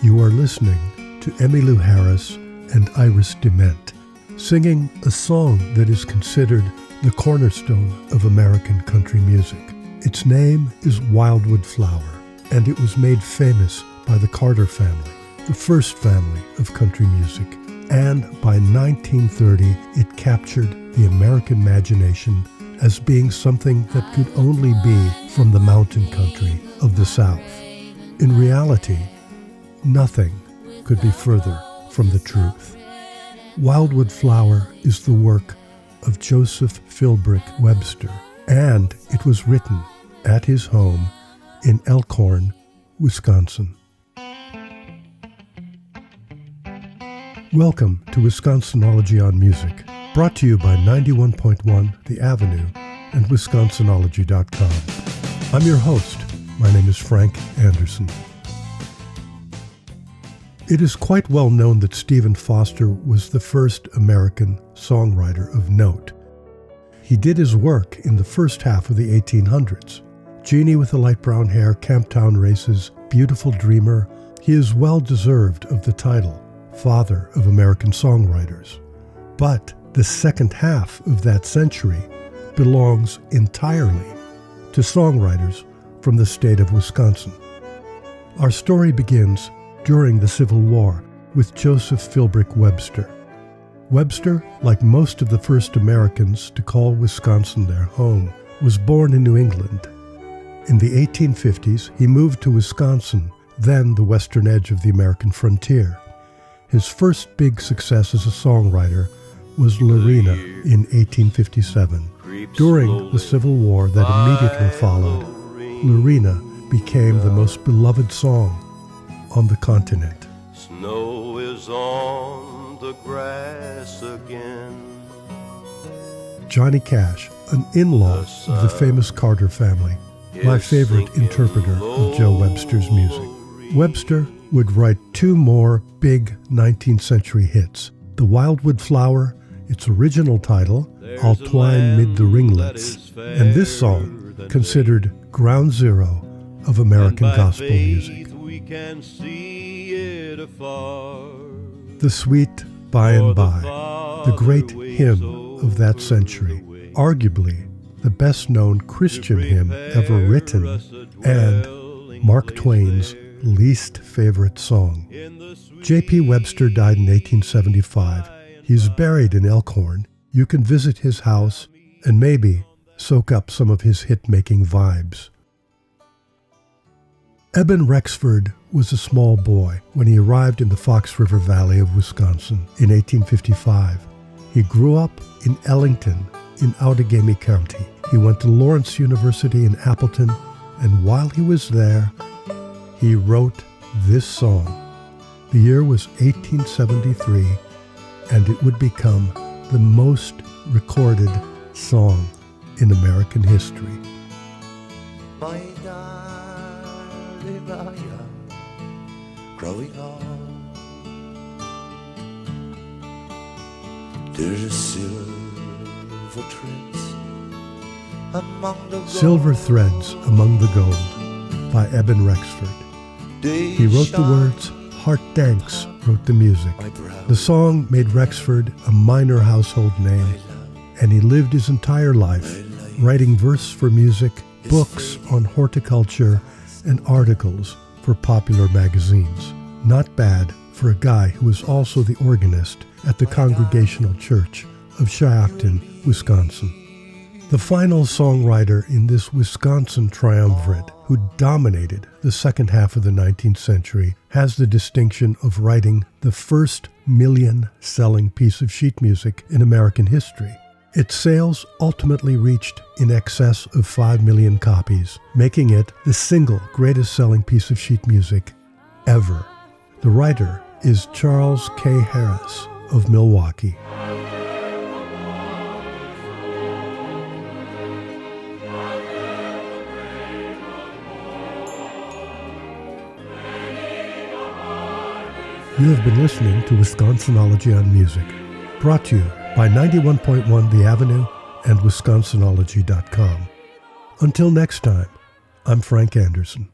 You are listening to Emmylou Harris and Iris DeMent, singing a song that is considered the cornerstone of American country music. Its name is Wildwood Flower, and it was made famous by the Carter family, the first family of country music. And by 1930, it captured the American imagination as being something that could only be from the mountain country of the South. In reality, nothing could be further from the truth. Wildwood Flower is the work of Joseph Philbrick Webster, and it was written at his home in Elkhorn, Wisconsin. Welcome to Wisconsinology on Music, brought to you by 91.1 The Avenue and Wisconsinology.com. I'm your host. My name is Frank Anderson. It is quite well known that Stephen Foster was the first American songwriter of note. He did his work in the first half of the 1800s. Jeannie with the Light Brown Hair, Camptown Races, Beautiful Dreamer. He is well deserved of the title, Father of American Songwriters. But the second half of that century belongs entirely to songwriters from the state of Wisconsin. Our story begins during the Civil War with Joseph Philbrick Webster. Webster, like most of the first Americans to call Wisconsin their home, was born in New England. In the 1850s, he moved to Wisconsin, then the western edge of the American frontier. His first big success as a songwriter was Lorena in 1857. During the Civil War that immediately followed, Lorena became the most beloved song on the continent. Snow is on the grass again. Johnny Cash, an in-law of the famous Carter family, my favorite interpreter of Joe Webster's music. Webster would write two more big 19th century hits, The Wildwood Flower, its original title, I'll Twine Mid the Ringlets, and this song, considered ground zero of American gospel music. We can see it afar. The Sweet By and By, the great hymn of that century, arguably the best-known Christian hymn ever written, and Mark Twain's least favorite song. J.P. Webster died in 1875. He's buried in Elkhorn. You can visit his house and maybe soak up some of his hit-making vibes. Eben Rexford was a small boy when he arrived in the Fox River Valley of Wisconsin in 1855. He grew up in Ellington in Outagamie County. He went to Lawrence University in Appleton, and while he was there, he wrote this song. The year was 1873, and it would become the most recorded song in American history. My darling, I am growing old. There's silver threads among the gold. Silver Threads Among the Gold by Eben Rexford. He wrote the words, Hart Danks wrote the music. The song made Rexford a minor household name, and he lived his entire life writing verse for music, books on horticulture, and articles for popular magazines. Not bad for a guy who was also the organist at the Congregational Church of Shiocton, Wisconsin. The final songwriter in this Wisconsin triumvirate who dominated the second half of the 19th century has the distinction of writing the first million-selling piece of sheet music in American history. Its sales ultimately reached in excess of 5 million copies, making it the single greatest-selling piece of sheet music ever. The writer is Charles K. Harris of Milwaukee. You have been listening to Wisconsinology on Music, brought to you by 91.1 The Avenue and Wisconsinology.com. Until next time, I'm Frank Anderson.